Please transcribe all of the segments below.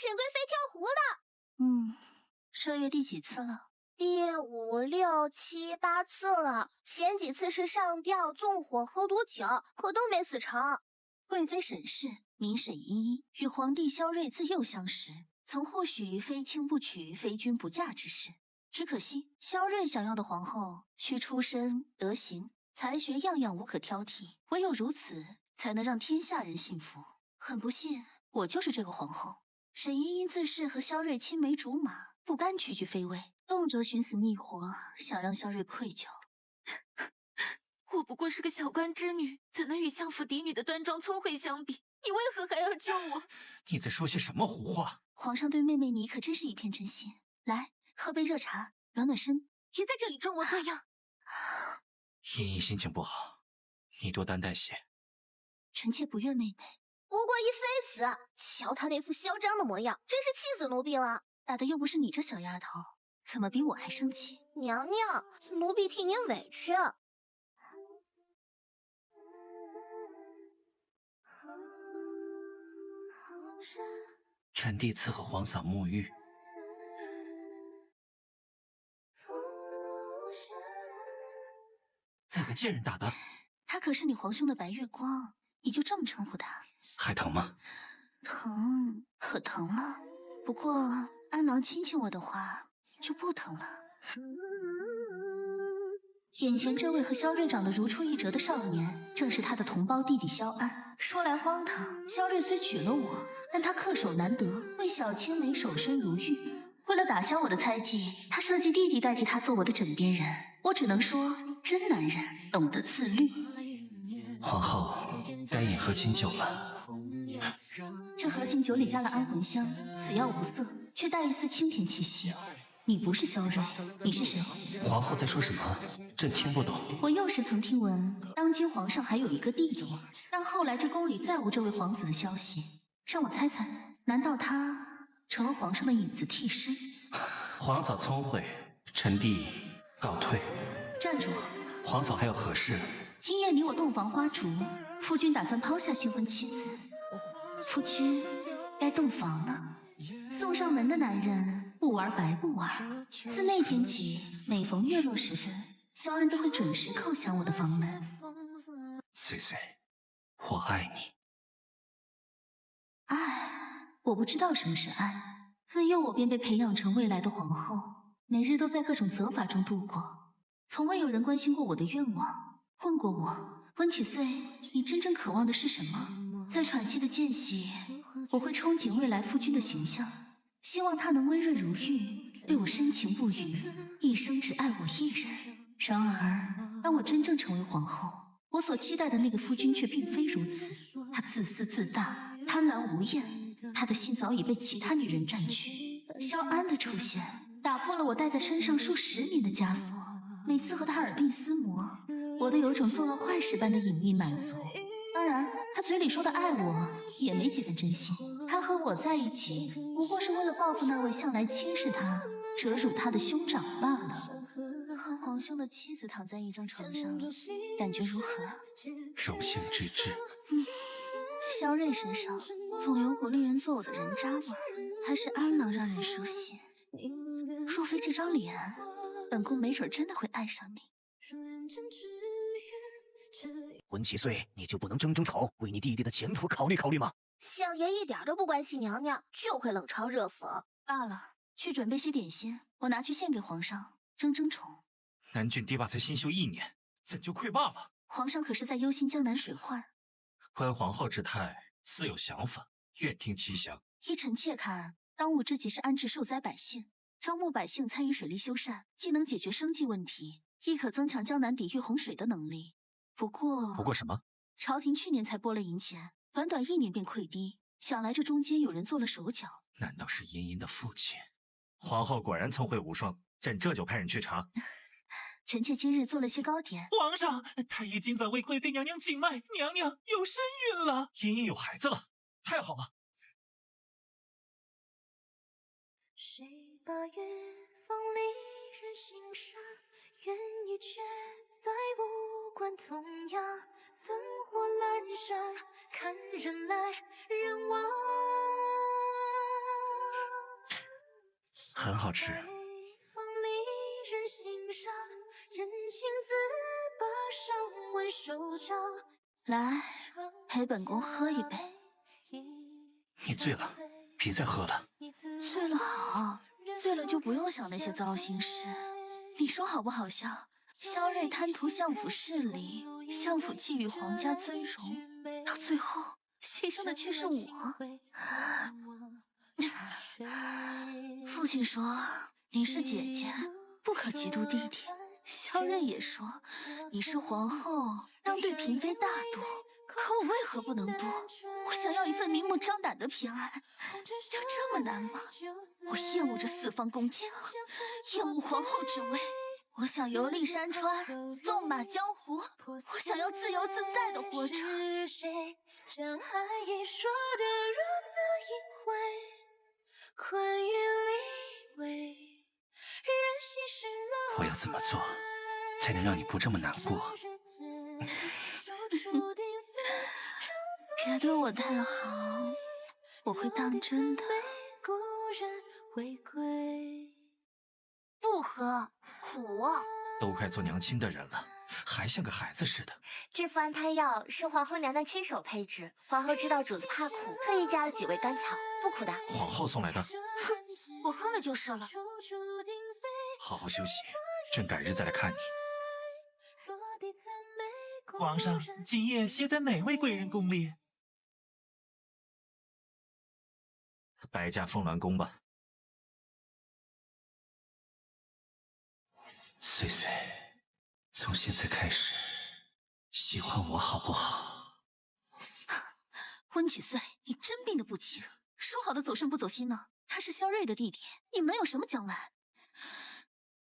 沈贵妃跳湖了。这月第几次了？第5、6、7、8次了。前几次是上吊、纵火、喝毒酒，可都没死成。贵妃沈氏，名沈依依，与皇帝萧睿自幼相识，曾或许非卿不娶、非君不嫁之事。只可惜萧睿想要的皇后，需出身、德行、才学样样无可挑剔，唯有如此，才能让天下人信服。很不幸，我就是这个皇后。沈依依自恃和萧睿青梅竹马，不甘区区妃位，动辄寻死觅活，想让萧睿愧疚。我不过是个小官之女，怎能与相府嫡女的端庄聪慧相比？你为何还要救我？你在说些什么胡话？皇上对妹妹你可真是一片真心。来，喝杯热茶，暖暖身。别在这里装模作样。依依心情不好，你多担待些。臣妾不怨妹妹。不过一妃子，瞧她那副嚣张的模样，真是气死奴婢了。打的又不是你这小丫头，怎么比我还生气？娘娘，奴婢替您委屈。臣弟伺候皇嫂沐浴。那个贱人打的。他可是你皇兄的白月光，你就这么称呼他？还疼吗？疼，可疼了。不过安郎亲亲我的话，就不疼了。眼前这位和萧睿长得如出一辙的少年，正是他的同胞弟弟萧安。说来荒唐，萧睿虽娶了我，但他恪守难得，为小青梅守身如玉。为了打消我的猜忌，他设计弟弟代替他做我的枕边人。我只能说，真男人懂得自律。皇后，该饮喝清酒了。这合卺酒里加了安魂香，此药无色，却带一丝清甜气息。你不是萧睿，你是谁？皇后在说什么？朕听不懂。我幼时曾听闻，当今皇上还有一个弟弟，但后来这宫里再无这位皇子的消息。让我猜猜，难道他成了皇上的影子替身？皇嫂聪慧，臣弟告退。站住！皇嫂还有何事？今夜你我洞房花烛，夫君打算抛下新婚妻子，夫君该洞房了。送上门的男人不玩白不玩。自那天起，每逢月落时分，萧安都会准时叩响我的房门。岁岁，我爱你。爱？我不知道什么是爱。自幼我便被培养成未来的皇后，每日都在各种责罚中度过，从未有人关心过我的愿望，问过我，温启岁，你真正渴望的是什么？在喘息的间隙，我会憧憬未来夫君的形象，希望他能温润如玉，对我深情不渝，一生只爱我一人。然而，当我真正成为皇后，我所期待的那个夫君却并非如此。他自私自大，贪婪无厌，他的心早已被其他女人占据。萧安的出现，打破了我戴在身上数10年的枷锁。每次和他耳鬓厮磨，我都有种做了坏事般的隐秘满足。当然，他嘴里说的爱我，也没几分真心。他和我在一起，不过是为了报复那位向来轻视他、折辱他的兄长罢了。和皇兄的妻子躺在一张床上，感觉如何？柔性之至。萧睿身上总有股令人作呕的人渣味儿，还是安郎让人舒心。若非这张脸，本宫没准真的会爱上你。温启岁，你就不能争争丑，为你弟弟的前途考虑考虑吗？相爷一点都不关心娘娘，就会冷嘲热讽。罢了，去准备些点心，我拿去献给皇上，争争宠。南郡堤坝才新修1年，怎就溃坝了？皇上可是在忧心江南水患。温皇后之态似有想法，愿听其详。依臣妾看，当务之急是安置受灾百姓，招募百姓参与水利修缮，既能解决生计问题，亦可增强江南抵御洪水的能力。不过什么？朝廷去年才拨了银钱，短短1年便溃堤，想来这中间有人做了手脚。难道是茵茵的父亲？皇后果然聪慧无双，朕这就派人去查。臣妾今日做了些糕点。皇上，太医今早为贵妃娘娘请脉，娘娘有身孕了。茵茵有孩子了，太好了。谁把月放离人心上，愿你却在无关痛痒。灯火阑珊，看人来人往。很好吃。来，陪本宫喝一杯。你醉了，别再喝了。醉了好，醉了就不用想那些糟心事。你说好不好笑？萧睿贪图相府势力，相府觊觎皇家尊荣，到最后牺牲的却是我。父亲说你是姐姐，不可嫉妒弟弟。萧睿也说你是皇后，让对嫔妃大度。可我为何不能多？我想要一份明目张胆的偏爱，就这么难吗？我厌恶这四方宫墙，厌恶皇后之位。我想游历山川，纵马江湖。我想要自由自在的活着。我要怎么做，才能让你不这么难过？别对我太好，我会当真的。不喝，苦。都快做娘亲的人了，还像个孩子似的。这副安胎药是皇后娘娘亲手配制，皇后知道主子怕苦，特意加了几味甘草，不苦的。皇后送来的。我喝了就是了。好好休息，朕改日再来看你。皇上，今夜歇在哪位贵人宫里？白家凤鸾宫吧。岁岁，从现在开始，喜欢我好不好？温启岁，你真病得不轻。说好的走肾不走心呢？他是萧睿的弟弟，你们有什么将来？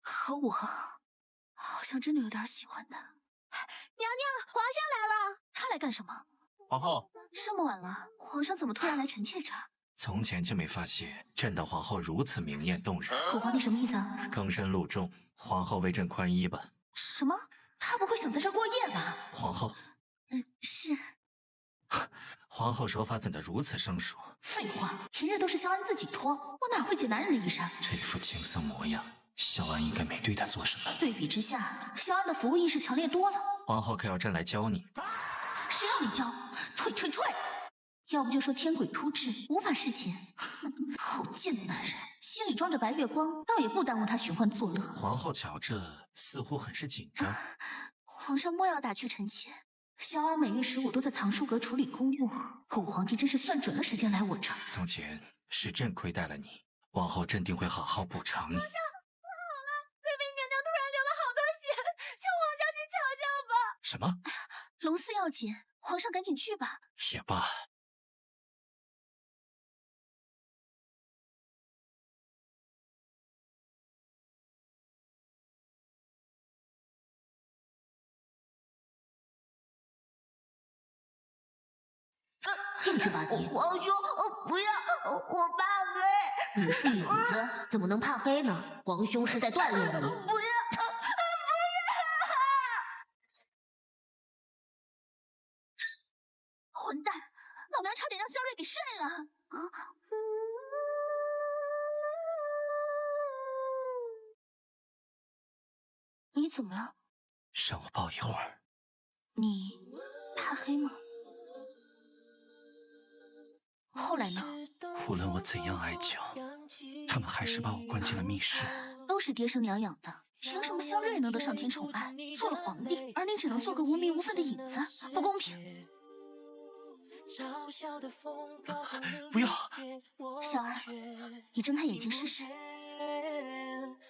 可我好像真的有点喜欢他。娘娘，皇上来了。他来干什么？皇后，这么晚了，皇上怎么突然来臣妾这儿？从前就没发现朕的皇后如此明艳动人。可皇帝什么意思啊？更深露重，皇后为朕宽衣吧。什么？他不会想在这儿过夜吧？皇后，是。皇后手法怎的如此生疏？废话，平日都是萧安自己脱，我哪会解男人的衣衫？这副青涩模样，萧安应该没对她做什么。对比之下，萧安的服务意识强烈多了。皇后可要朕来教你？谁让你教？退退退！要不就说天鬼突至，无法侍寝。好贱的男人，心里装着白月光，倒也不耽误他寻欢作乐。皇后瞧着似乎很是紧张。皇上莫要打趣臣妾。萧安每月15都在藏书阁处理公务，可我皇帝真是算准了时间来我这儿。从前是朕亏待了你，往后朕定会好好补偿你。皇上，不好了，贵妃娘娘突然流了好多血，求皇上去瞧瞧吧。什么？龙嗣要紧，皇上赶紧去吧。也罢。进去吧你。皇兄，不要，我怕黑。你是影子，怎么能怕黑呢？皇兄是在锻炼你。不要，混蛋，老娘差点让萧睿给睡了。你怎么了？让我抱一会儿。你怕黑吗？后来呢？无论我怎样哀求，他们还是把我关进了密室。都是爹生娘养的，凭什么萧睿能得上天宠爱，做了皇帝，而你只能做个无名无分的影子？不公平！不要！小安，你睁开眼睛试试。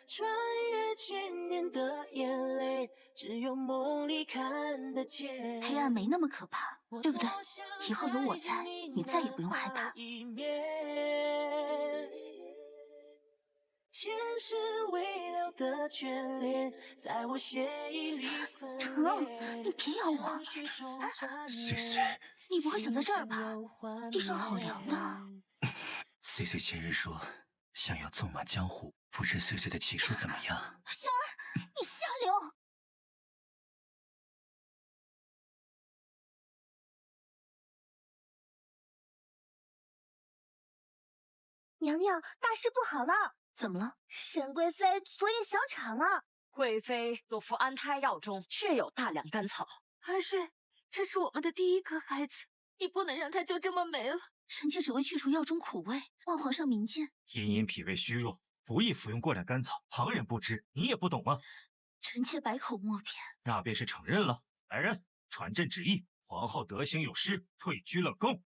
穿越千年的眼泪，只有梦里看得见。黑暗没那么可怕，对不对？以后有我在，你再也不用害怕。前世未了的眷恋，在我血液里分裂。疼，你别咬我！岁岁，你不会想在这儿吧？地上好凉的。岁岁前日说想要纵马江湖，不知岁岁的骑术怎么样？小安，你下流！娘娘，大事不好了！怎么了？沈贵妃昨夜小产了。贵妃所服安胎药中确有大量甘草。安睡，这是我们的第一个孩子，你不能让他就这么没了。臣妾只为去除药中苦味，望皇上明鉴。茵茵脾胃虚弱，不宜服用过量甘草，旁人不知，你也不懂吗？臣妾百口莫辩。那便是承认了。来人，传朕旨意，皇后德行有失，退居冷宫。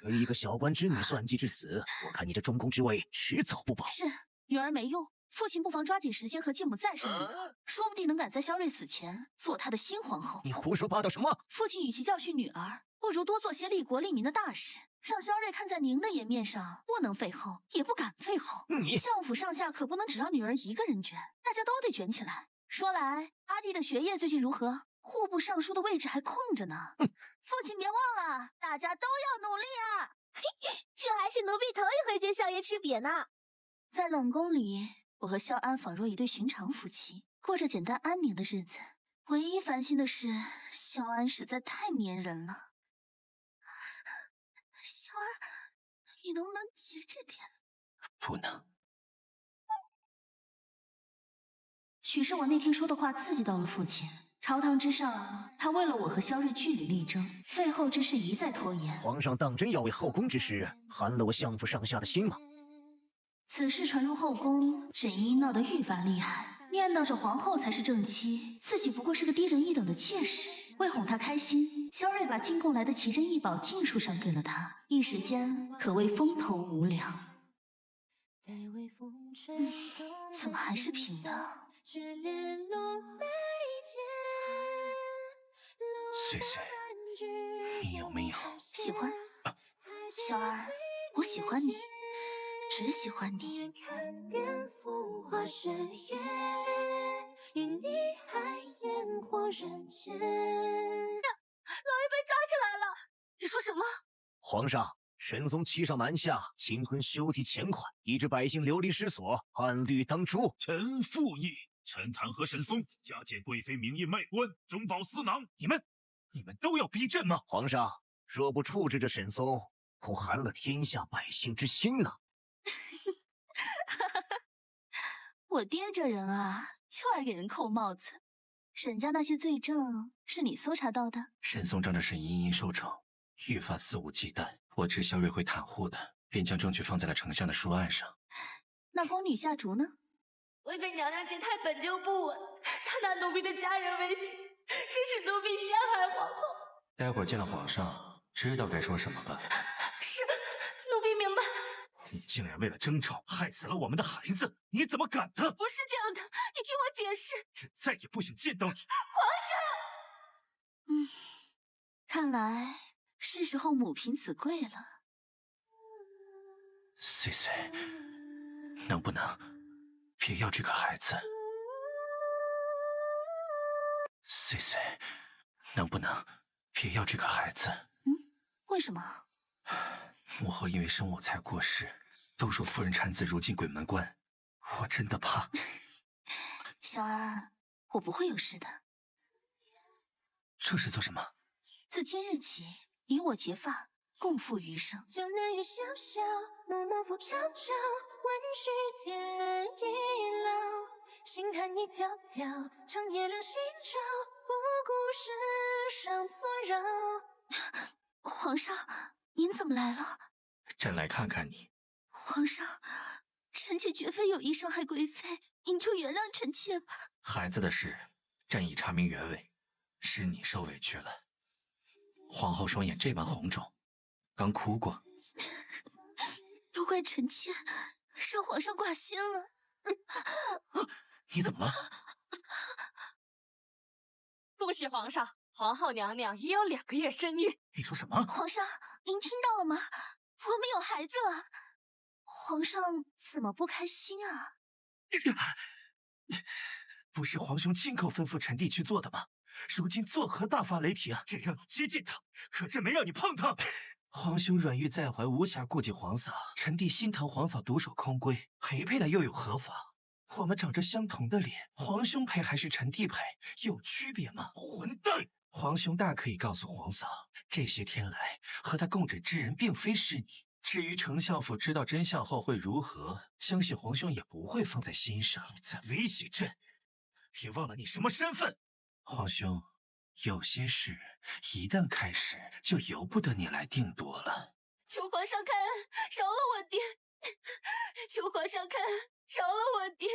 跟一个小官之女算计至此，我看你这中宫之位迟早不保。是，女儿没用，父亲不妨抓紧时间和继母再生一个，说不定能赶在萧睿死前做他的新皇后。你胡说八道什么？父亲与其教训女儿，不如多做些利国利民的大事，让萧睿看在您的颜面上，不能废后，也不敢废后。你相府上下可不能只让女儿一个人卷，大家都得卷起来。说来，阿弟的学业最近如何？户部尚书的位置还空着呢。父亲别忘了，大家都要努力啊！这还是奴婢头一回见少爷吃瘪呢。在冷宫里，我和萧安仿若一对寻常夫妻，过着简单安宁的日子。唯一烦心的是，萧安实在太粘人了。萧安，你能不能节制点？不能。许是我那天说的话刺激到了父亲。朝堂之上，他为了我和萧睿据理力争，废后之事一再拖延。皇上当真要为后宫之事寒了我相府上下的心吗？此事传入后宫，沈依依闹得愈发厉害，念叨着皇后才是正妻，自己不过是个低人一等的妾室。为哄她开心，萧睿把进贡来的奇珍异宝尽数赏给了她，一时间可谓风头无两。怎么还是平的？岁岁，你有没有喜欢？萧安，我喜欢你，只喜欢你。老爷被抓起来了！你说什么？皇上，神宗欺上瞒下，侵吞休提钱款，以致百姓流离失所，按律当诛。臣附议，臣弹劾沈嵩，加减贵妃名义卖官，中饱私囊。你们都要逼朕吗？皇上，若不处置这沈嵩，恐寒了天下百姓之心呢。我爹这人啊，就爱给人扣帽子。沈家那些罪证是你搜查到的？沈嵩仗着沈茵茵受宠，愈发肆无忌惮。我知萧睿会袒护的，便将证据放在了丞相的书案上。那宫女下逐呢？贵妃娘娘见态本就不稳，她拿奴婢的家人威胁，这是奴婢陷害皇后。待会儿见了皇上，知道该说什么吧？是，奴婢明白。你竟然为了争宠害死了我们的孩子，你怎么敢的？不是这样的，你听我解释。朕再也不想见到你。皇上，看来是时候母凭子贵了。岁岁，能不能别要这个孩子？岁岁，能不能别要这个孩子？为什么？母后因为生我才过世，都说夫人产子如进鬼门关，我真的怕。小安，我不会有事的。这是做什么？自今日起，你我结发，共赴余生。江南雨潇潇，暮暮浮朝朝，问世间已老。星汉一迢迢，长夜两心照，不顾世上错扰。皇上，您怎么来了？朕来看看你。皇上，臣妾绝非有意伤害贵妃，您就原谅臣妾吧。孩子的事，朕已查明原委，是你受委屈了。皇后双眼这般红肿，刚哭过。都怪臣妾，让皇上挂心了。你怎么了？恭喜皇上，皇后娘娘已有2个月身孕。你说什么？皇上，您听到了吗？我们有孩子了。皇上怎么不开心啊？不是皇兄亲口吩咐臣弟去做的吗？如今作何大发雷霆？朕让你接近他，可朕没让你碰他。皇兄软玉在怀，无暇顾及皇嫂，臣弟心疼皇嫂独守空闺，陪陪她又有何妨？我们长着相同的脸，皇兄陪还是臣弟陪，有区别吗？混蛋！皇兄大可以告诉皇嫂，这些天来和他共枕之人并非是你，至于丞相府知道真相后会如何，相信皇兄也不会放在心上。你在威胁朕，别忘了你什么身份。皇兄，有些事一旦开始，就由不得你来定夺了。求皇上开恩，饶了我爹！求皇上开恩，饶了我爹！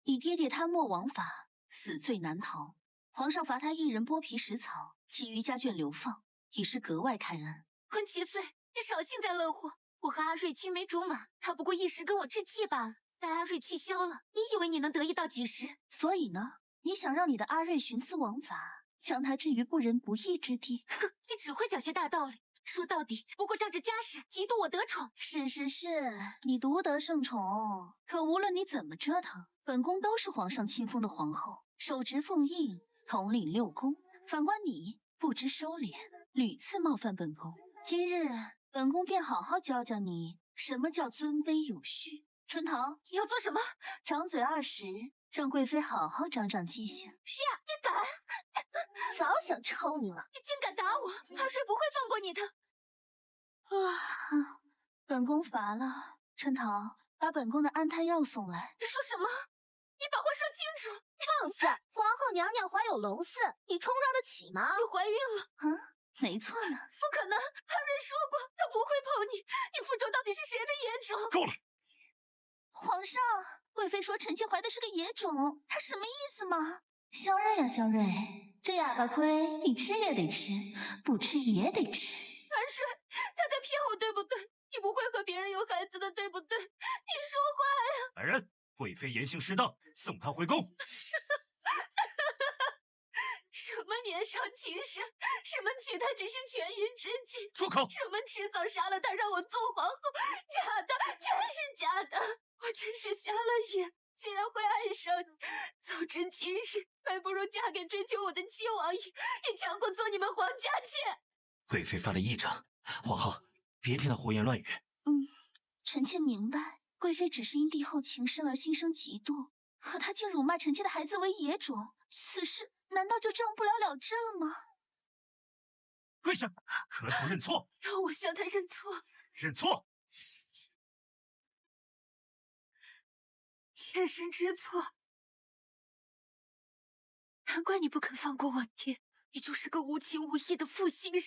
你爹爹贪墨枉法，死罪难逃。皇上罚他一人剥皮食草，其余家眷流放，已是格外开恩。昆7岁，你少幸灾乐祸。我和阿瑞青梅竹马，他不过一时跟我置气罢了。待阿瑞气消了，你以为你能得意到几时？所以呢，你想让你的阿瑞徇私枉法，将他置于不仁不义之地？哼，你只会讲些大道理。说到底，不过仗着家世，嫉妒我得宠。是，你独得圣宠。可无论你怎么折腾，本宫都是皇上亲封的皇后，手执凤印，统领6宫。反观你，不知收敛，屡次冒犯本宫。今日本宫便好好教教你，什么叫尊卑有序。春桃，你要做什么？长嘴20，让贵妃好好长长记性。是啊，你敢！早想抽你了！你竟敢打我，阿瑞不会放过你的。本宫乏了。春桃，把本宫的安胎药送来。你说什么？你把话说清楚！放肆！皇后娘娘怀有龙嗣，你冲撞得起吗？你怀孕了。没错呢。不可能，阿瑞说过他不会碰你。你腹中到底是谁的野种？够了！皇上，贵妃说臣妾怀的是个野种，她什么意思吗？萧睿呀，萧睿，这哑巴亏你吃也得吃，不吃也得吃。阿瑞，他在骗我，对不对？你不会和别人有孩子的，对不对？你说话呀！来人，贵妃言行失当，送她回宫。什么年少轻时，什么娶她只是权宜之计，住口！什么迟早杀了她让我做皇后，假的，全是假的！我真是瞎了眼，居然会爱上你。早知今日，还不如嫁给追求我的七王爷，也强迫做你们皇家妾。贵妃犯了异常，皇后别听她胡言乱语。臣妾明白，贵妃只是因帝后情深而心生嫉妒，可她竟辱骂臣妾的孩子为野种，此事难道就这样不了了之了吗？跪下，磕头认错。让我向他认错。认错。妾身知错。难怪你不肯放过我爹，你就是个无情无义的负心人。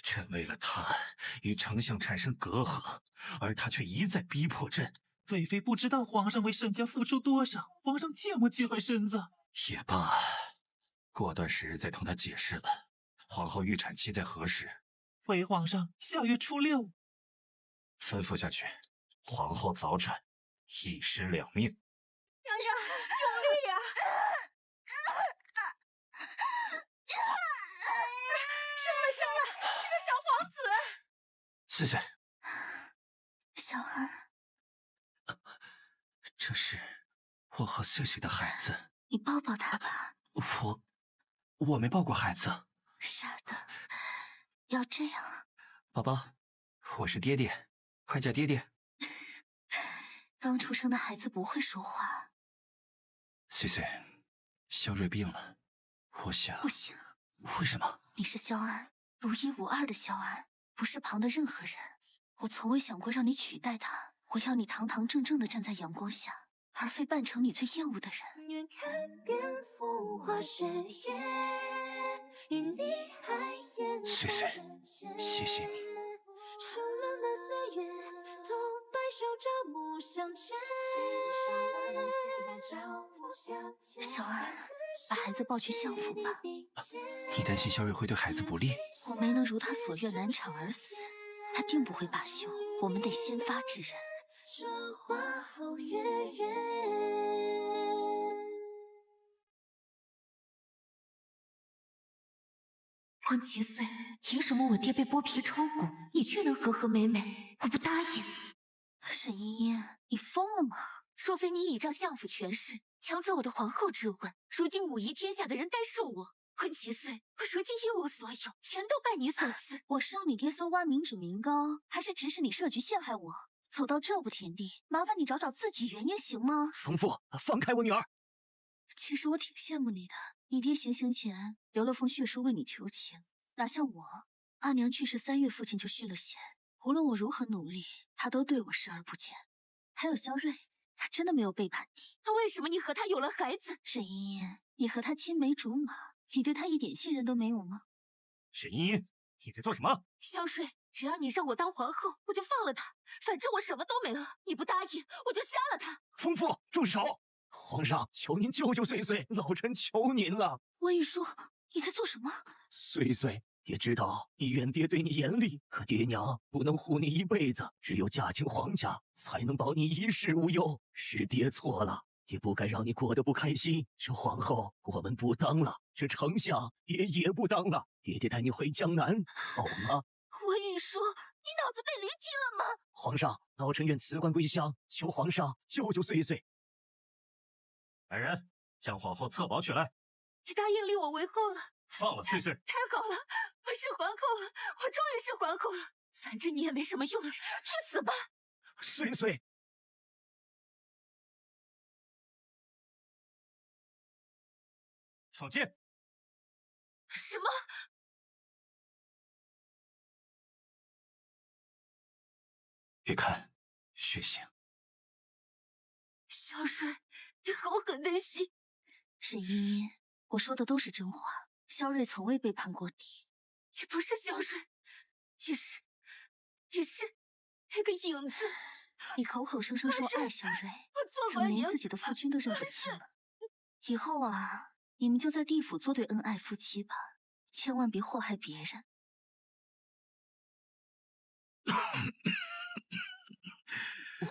朕为了他与丞相产生隔阂，而他却一再逼迫朕。贵妃不知道皇上为沈家付出多少，皇上切莫气坏身子。也罢，过段时日再同他解释了。皇后预产期在何时？回皇上，下月初6。吩咐下去，皇后早产，1尸2命。娘娘，用力啊！生了，是个小皇子。岁岁，小安，这是我和岁岁的孩子。你抱抱他吧。我没抱过孩子。傻的，要这样。宝宝，我是爹爹，快叫爹爹。刚出生的孩子不会说话。岁岁，萧睿病了，我想。不行。为什么？你是萧安，独一无二的萧安，不是旁的任何人。我从未想过让你取代他，我要你堂堂正正的站在阳光下，而非扮成你最厌恶的人。愿看遍风花雪月，与你海盐岁岁，谢谢你。数轮的岁月，同白首朝暮相见。小安，把孩子抱去相府吧。你担心萧睿会对孩子不利？我没能如他所愿难产而死，他定不会罢休。我们得先发制人。说花好月圆。昆7岁，凭什么我爹被剥皮抽骨，你却能和和美美？我不答应。沈茵茵，你疯了吗？若非你倚仗相府权势，抢走我的皇后之位，如今母仪天下的人该是我。昆7岁，我如今一无所有，全都拜你所赐。我是让你爹搜挖民脂民膏，还是指使你设局陷害我？走到这步田地，麻烦你找找自己原因行吗？冯父，放开我女儿！其实我挺羡慕你的，你爹行刑前留了封血书为你求情，哪像我，阿娘去世3月，父亲就续了弦，无论我如何努力，他都对我视而不见。还有萧睿，他真的没有背叛你。那为什么你和他有了孩子？沈茵茵，你和他青梅竹马，你对他一点信任都没有吗？沈茵茵，你在做什么？萧睿，只要你让我当皇后，我就放了他。反正我什么都没了，你不答应，我就杀了他。丰父，住手！皇上，求您救救岁岁，老臣求您了。温玉书，你在做什么？岁岁，爹知道你远爹对你严厉，可爹娘不能护你一辈子，只有嫁进皇家，才能保你衣食无忧。是爹错了，也不该让你过得不开心。这皇后我们不当了，这丞相爹也不当了。爹爹带你回江南，好吗？温玉书，你脑子被驴踢了吗？皇上，老臣愿辞官归乡，求皇上救救岁岁。来人，将皇后册宝取来。你答应立我为后了。放了岁岁。太好了，我是皇后了，我终于是皇后了。反正你也没什么用，去死吧！岁岁。上剑。什么？别看，血腥。萧睿，你好狠的心。沈茵茵，我说的都是真话。萧睿从未背叛过你。你不是萧睿，你是那个影子。你口口声声说爱萧睿，怎么连自己的夫君都认不清了？以后啊，你们就在地府做对恩爱夫妻吧，千万别祸害别人。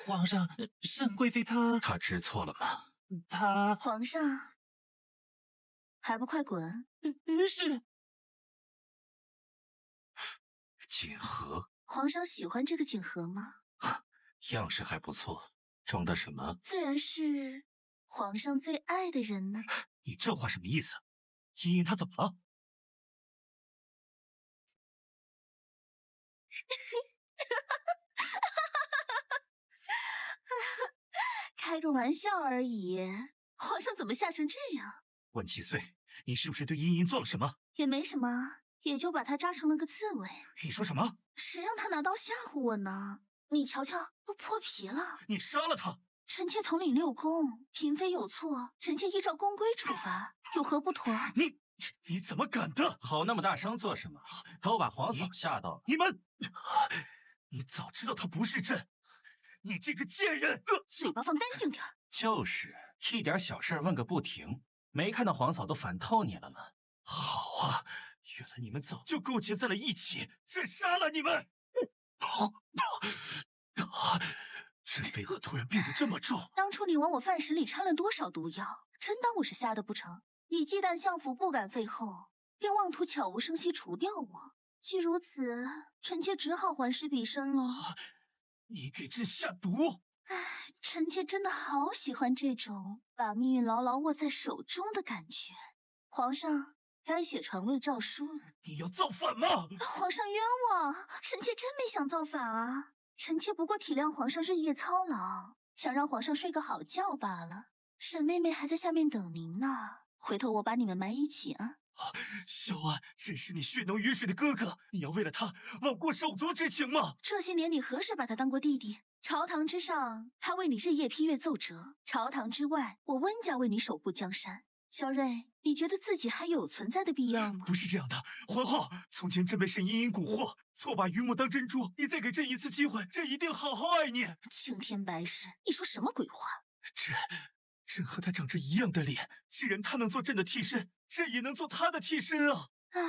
皇上，沈贵妃她知错了吗？皇上，还不快滚！是。锦盒。皇上喜欢这个锦盒吗？样式还不错，装的什么？自然是皇上最爱的人呢。你这话什么意思？茵茵她怎么了？开个玩笑而已，皇上怎么吓成这样？温七岁，你是不是对茵茵做了什么？也没什么，也就把她扎成了个刺猬。你说什么？谁让他拿刀吓唬我呢？你瞧瞧，都脱皮了。你杀了他！臣妾统领6宫，嫔妃有错，臣妾依照宫规处罚，有何不妥？你怎么敢的？吼那么大声做什么？都把皇嫂吓到了。你们，你早知道他不是朕，你这个贱人！嘴巴放干净点。就是一点小事问个不停，没看到皇嫂都反透你了吗？好啊，原来你们早就勾结在了一起，朕杀了你们！朕为何突然变得这么重？当初你往我饭食里掺了多少毒药？真当我是瞎的不成？你忌惮相府不敢废后，便妄图悄无声息除掉我。既如此，臣妾只好还施彼身了。你给朕下毒！唉，臣妾真的好喜欢这种把命运牢牢握在手中的感觉。皇上，该写传位诏书了。你要造反吗？皇上冤枉，臣妾真没想造反啊。臣妾不过体谅皇上日夜操劳，想让皇上睡个好觉罢了。沈妹妹还在下面等您呢，回头我把你们埋一起啊。萧安，朕是你血浓于水的哥哥，你要为了他忘过手足之情吗？这些年你何时把他当过弟弟？朝堂之上，他为你日夜批阅奏折；朝堂之外，我温家为你守护江山。萧睿，你觉得自己还有存在的必要吗？不是这样的，皇后，从前朕被沈茵茵蛊惑，错把榆木当珍珠，你再给朕一次机会，朕一定好好爱你。青天白日，你说什么鬼话？朕和他长着一样的脸，既然他能做朕的替身，朕也能做他的替身啊！唉，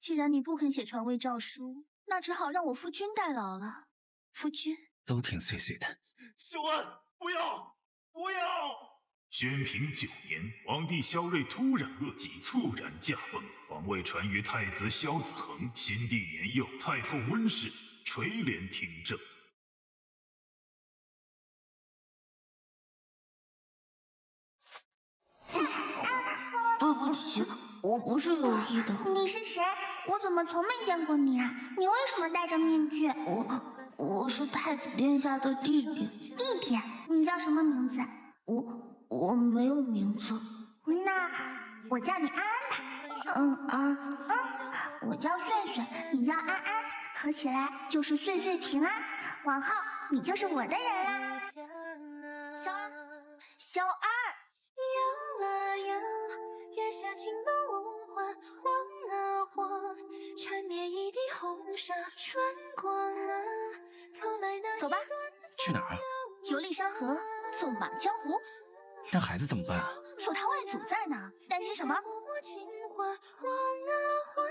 既然你不肯写传位诏书，那只好让我夫君代劳了。夫君，都听岁岁的。萧安，不要，不要！宣平9年，皇帝萧睿突然恶疾，猝然驾崩，皇位传于太子萧子恒。新帝年幼，太后温氏垂帘听政。对不起，我不是有意的。你是谁？我怎么从没见过你啊？你为什么戴着面具？我是太子殿下的弟弟。弟弟？你叫什么名字？我没有名字。那我叫你安安。我叫穗穗，你叫安安，合起来就是岁岁平安。往后你就是我的人啦。小安，小安，摇啊摇，月下情动无话，晃啊晃，缠绵一地红纱，穿过了头来那走吧。去哪儿啊？游历山河，纵马江湖。那孩子怎么办啊？有他外祖在呢，担心什么？情话晃啊晃。